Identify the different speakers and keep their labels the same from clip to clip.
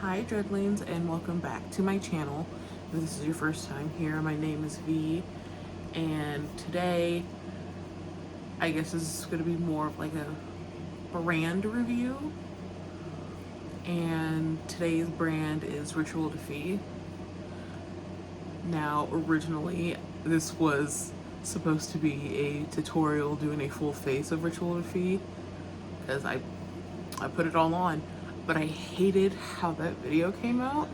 Speaker 1: Hi dreadlings, and welcome back to my channel. If this is your first time here, my name is V, and today I guess this is going to be more of like a brand review, and today's brand is Rituel De Fille. Now originally this was supposed to be a tutorial doing a full face of Rituel De Fille because I put it all on, but I hated how that video came out,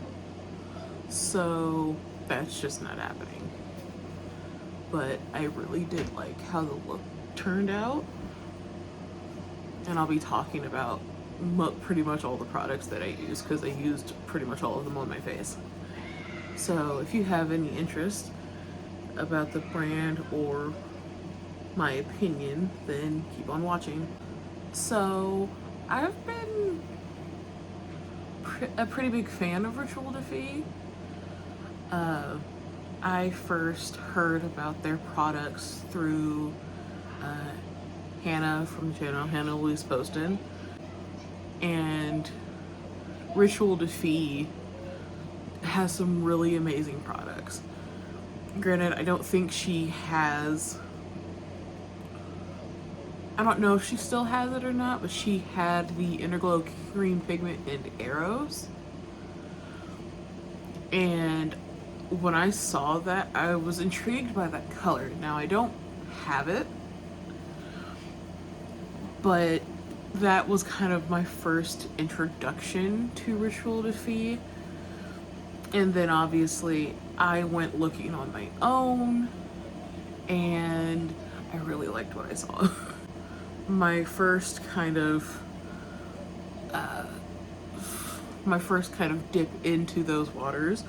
Speaker 1: so that's just not happening. But I really did like how the look turned out, and I'll be talking about pretty much all the products that I use because I used pretty much all of them on my face. So if you have any interest about the brand or my opinion, then keep on watching. So I've been a pretty big fan of Rituel De Fille. I first heard about their products through Hannah from the channel, Hannah Louise Poston, and Rituel De Fille has some really amazing products. Granted, I don't think she has, I don't know if she still has it or not, but she had the Interglow Cream Pigment and Arrows. And when I saw that, I was intrigued by that color. Now, I don't have it, but that was kind of my first introduction to Rituel De Fille. And then obviously I went looking on my own, and I really liked what I saw. My first kind of dip into those waters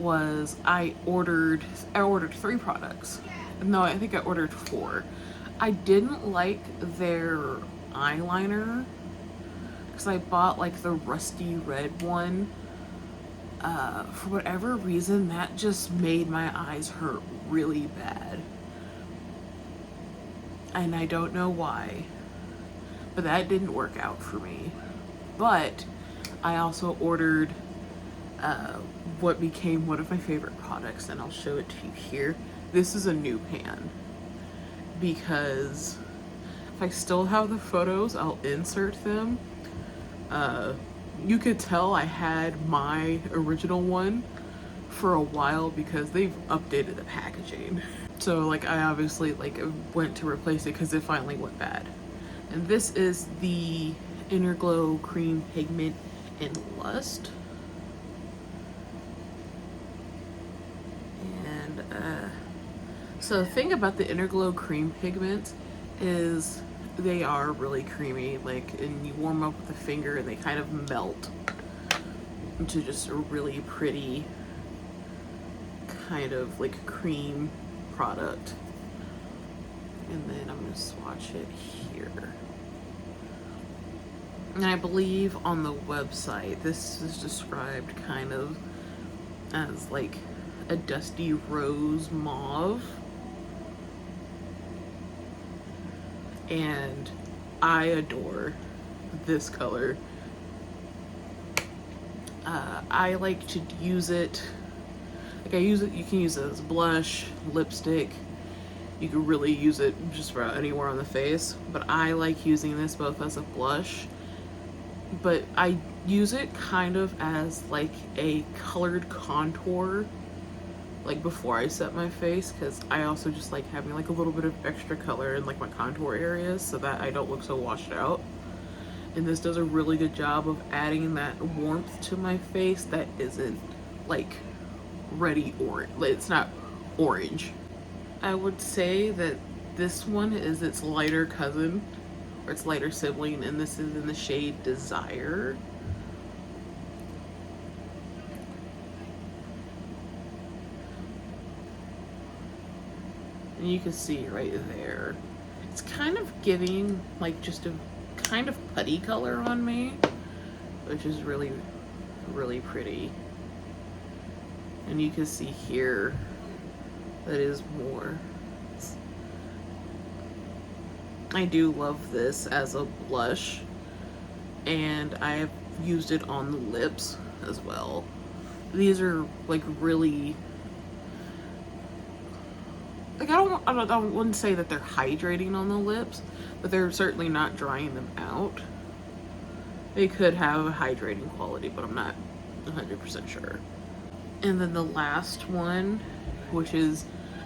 Speaker 1: was I ordered 3 products. No, I think I ordered 4. I didn't like their eyeliner because I bought like the rusty red one. For whatever reason, that just made my eyes hurt really bad. And I don't know why, but that didn't work out for me. But I also ordered what became one of my favorite products, and I'll show it to you here. This is a new pan, because if I still have the photos, I'll insert them. You could tell I had my original one for a while because they've updated the packaging. So like I obviously like went to replace it because it finally went bad. And this is the Interglow Cream Pigment and Lust. And so the thing about the Interglow Cream Pigment is they are really creamy, like, and you warm up with a finger and they kind of melt into just a really pretty kind of like cream product. And then I'm gonna swatch it here. And I believe on the website this is described kind of as like a dusty rose mauve. And I adore this color. I like to use it, like you can use it as blush, lipstick. You can really use it just about anywhere on the face, but I like using this both as a blush, but I use it kind of as like a colored contour, like before I set my face, because I also just like having like a little bit of extra color in like my contour areas so that I don't look so washed out. And this does a really good job of adding that warmth to my face that isn't like ready orange. Like, it's not orange. I would say that this one is its lighter cousin or its lighter sibling, and this is in the shade Desire. And you can see right there, it's kind of giving like just a kind of putty color on me, which is really, really pretty. And you can see here that is more. I do love this as a blush, and I have used it on the lips as well. These are like really, like I wouldn't say that they're hydrating on the lips, but they're certainly not drying them out. They could have a hydrating quality, but I'm not 100% sure. And then the last one, which is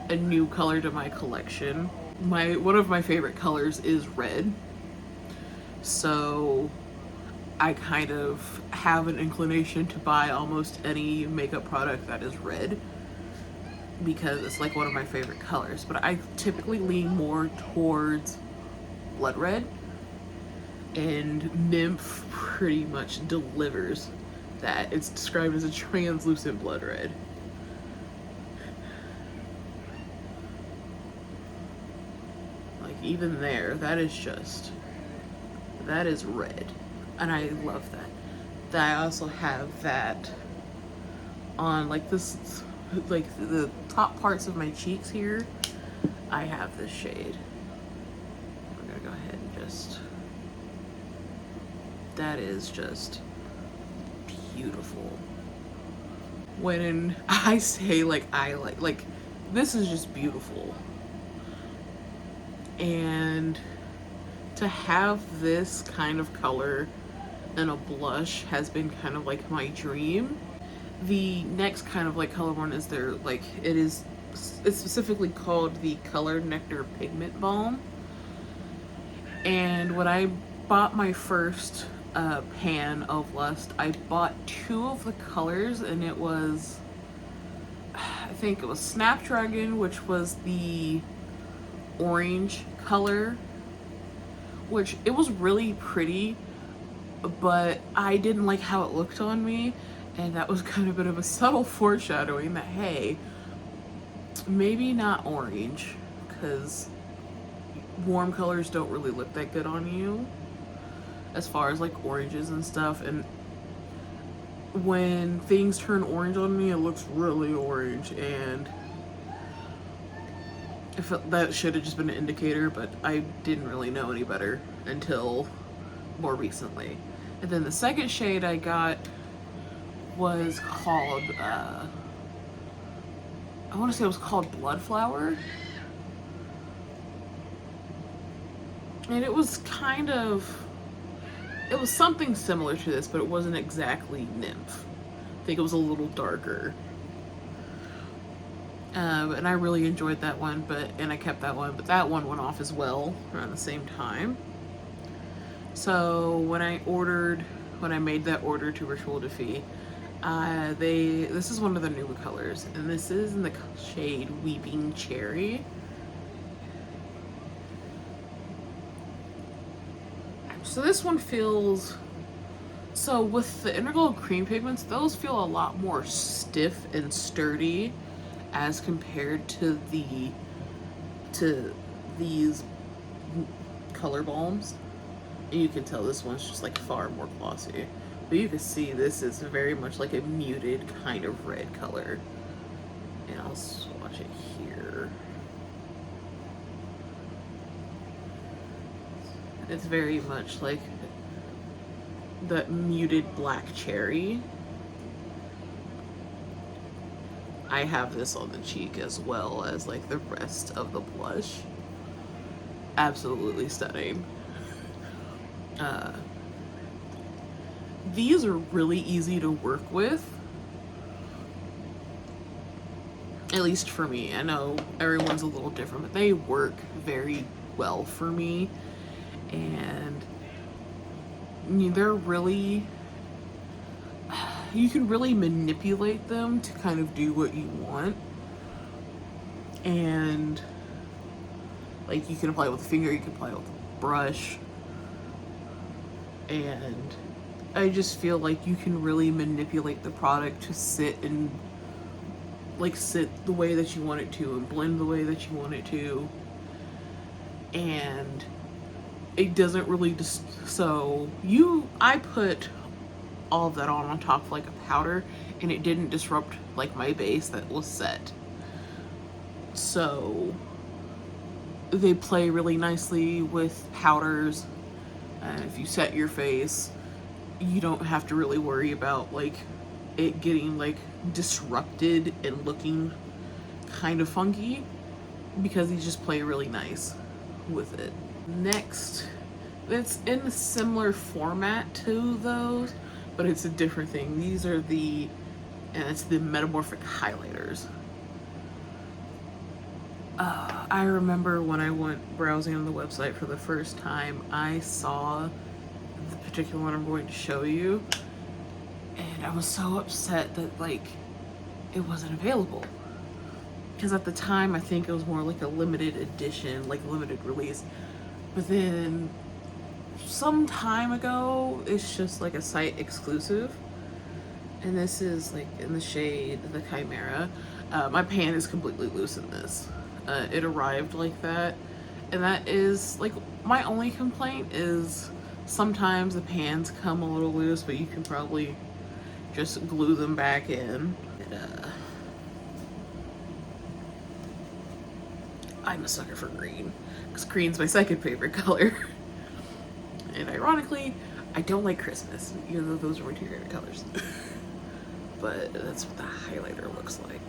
Speaker 1: a new color to my collection. One of my favorite colors is red. So I kind of have an inclination to buy almost any makeup product that is red because it's like one of my favorite colors. But I typically lean more towards blood red, and Nymph pretty much delivers that. It's described as a translucent blood red. Like even there, that is red. And I love that. That I also have that on like this, like the top parts of my cheeks here. I have this shade. I'm gonna go ahead and just, that is just beautiful. When I say like I like this is just beautiful. And to have this kind of color and a blush has been kind of like my dream. The next kind of like color one is their like it's specifically called the Color Nectar Pigment Balm. And when I bought my first pan of Lust, I bought 2 of the colors, and it was, I think it was Snapdragon, which was the orange color, which it was really pretty, but I didn't like how it looked on me, and that was kind of a bit of a subtle foreshadowing that, hey, maybe not orange, because warm colors don't really look that good on you as far as like oranges and stuff. And when things turn orange on me, it looks really orange, and I felt that should have just been an indicator, but I didn't really know any better until more recently. And then the second shade I got was called, I want to say it was called Bloodflower. And it was kind of, it was something similar to this, but it wasn't exactly Nymph. I think it was a little darker. And I really enjoyed that one, and I kept that one, but that one went off as well around the same time. So when I made that order to Rituel De Fille, this is one of the newer colors, and this is in the shade Weeping Cherry. So this one feels, so with the Integral Cream pigments, those feel a lot more stiff and sturdy as compared to these color balms. And you can tell this one's just like far more glossy. But you can see this is very much like a muted kind of red color. And I'll swatch it here. It's very much like the muted black cherry. I have this on the cheek as well as like the rest of the blush. Absolutely stunning. These are really easy to work with. At least for me. I know everyone's a little different, but they work very well for me. And they're really, you can really manipulate them to kind of do what you want. And like you can apply it with a finger, you can apply it with a brush. And I just feel like you can really manipulate the product to sit the way that you want it to and blend the way that you want it to. And it doesn't really just, I put all of that on top of like a powder, and it didn't disrupt like my base that was set. So they play really nicely with powders. If you set your face, you don't have to really worry about like it getting like disrupted and looking kind of funky, because these just play really nice with it. Next, it's in a similar format to those, but it's a different thing. These are and it's the metamorphic highlighters. I remember when I went browsing on the website for the first time, I saw the particular one I'm going to show you, and I was so upset that like it wasn't available. Because at the time, I think it was more like a limited edition, like limited release. But then some time ago, it's just like a site exclusive. And this is like in the shade, the Chimera. My pan is completely loose in this. It arrived like that. And that is like my only complaint is sometimes the pans come a little loose, but you can probably just glue them back in. I'm a sucker for green, because green's my second favorite color. And ironically, I don't like Christmas, even though those are my two favorite colors. But that's what the highlighter looks like.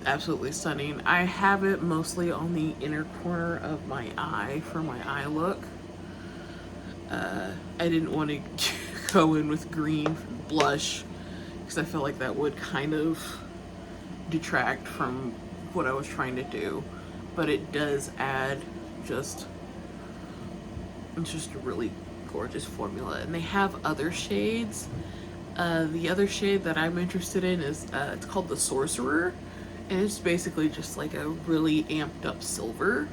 Speaker 1: Absolutely stunning. I have it mostly on the inner corner of my eye for my eye look. I didn't want to go in with green blush, because I felt like that would kind of detract from what I was trying to do, but it does add it's just a really gorgeous formula. And they have other shades. The other shade that I'm interested in is it's called the Sorcerer, and it's basically just like a really amped up silver,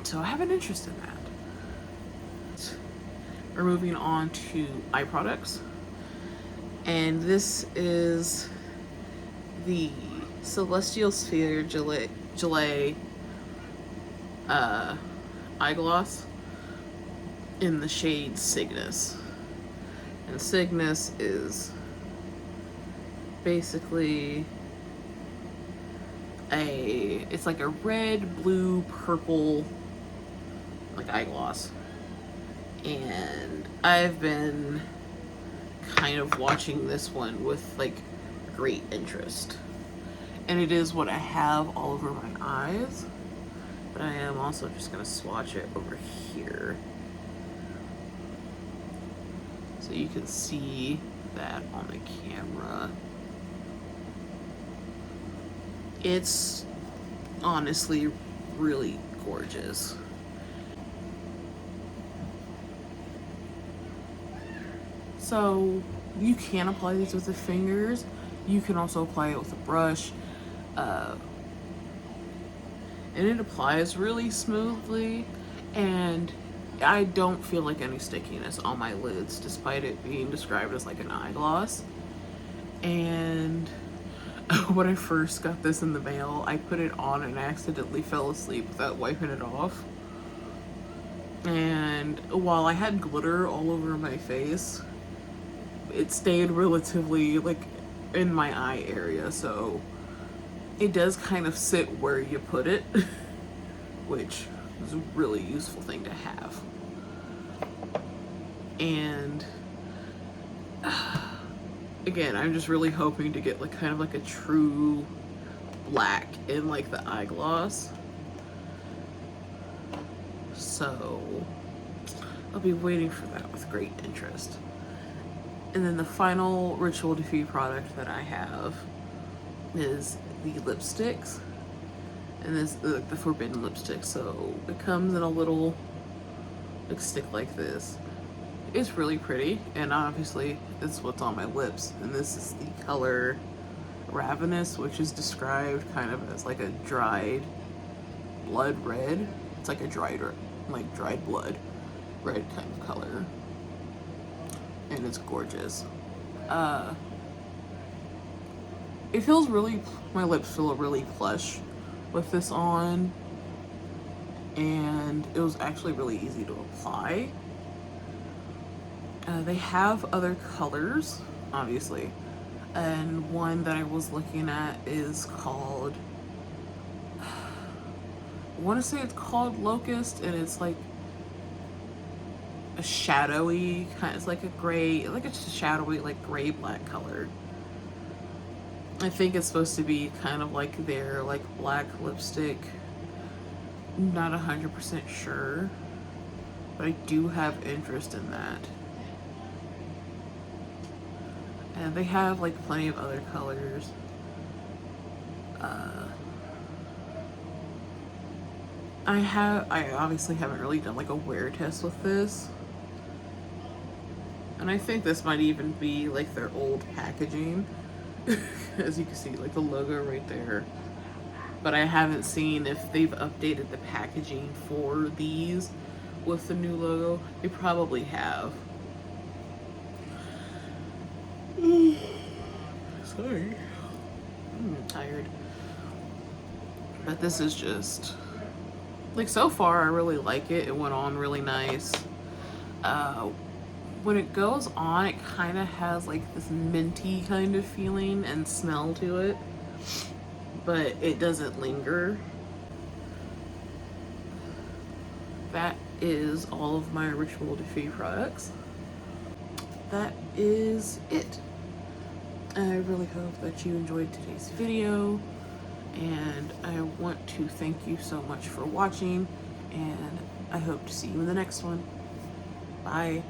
Speaker 1: so I have an interest in that. We're moving on to eye products, and this is the Celestial Sphere Gelée eye gloss in the shade Cygnus. And Cygnus is basically it's like a red, blue, purple like eye gloss. And I've been kind of watching this one with like great interest. And it is what I have all over my eyes, but I am also just gonna swatch it over here so you can see that on the camera. It's honestly really gorgeous. So you can apply these with the fingers. You can also apply it with a brush. And it applies really smoothly, and I don't feel like any stickiness on my lids, despite it being described as like an eye gloss. And when I first got this in the mail, I put it on and accidentally fell asleep without wiping it off. And while I had glitter all over my face, it stayed relatively like in my eye area, so it does kind of sit where you put it, which is a really useful thing to have. And again, I'm just really hoping to get like kind of like a true black in like the eye gloss. So I'll be waiting for that with great interest. And then the final Rituel De Fille product that I have is the lipsticks, and this the forbidden lipstick. So it comes in a little like stick like this. It's really pretty, and obviously it's what's on my lips. And this is the color Ravenous, which is described kind of as like a dried blood red. It's like a dried blood red kind of color, and it's gorgeous. It feels really, my lips feel really plush with this on, and it was actually really easy to apply. They have other colors, obviously, and one that I was looking at is called, I want to say it's called Locust, and it's like a shadowy kind. It's like a gray, like a shadowy, like gray black color. I think it's supposed to be kind of like their like black lipstick. Not 100% sure, but I do have interest in that. And they have like plenty of other colors. I obviously haven't really done like a wear test with this. And I think this might even be like their old packaging. As you can see, like the logo right there. But I haven't seen if they've updated the packaging for these with the new logo. They probably have. Sorry. I'm tired. But this is just, like, so far I really like it. It went on really nice. When it goes on, it kind of has like this minty kind of feeling and smell to it, but it doesn't linger. That is all of my Rituel De Fille products. That is it. I really hope that you enjoyed today's video, and I want to thank you so much for watching, and I hope to see you in the next one. Bye.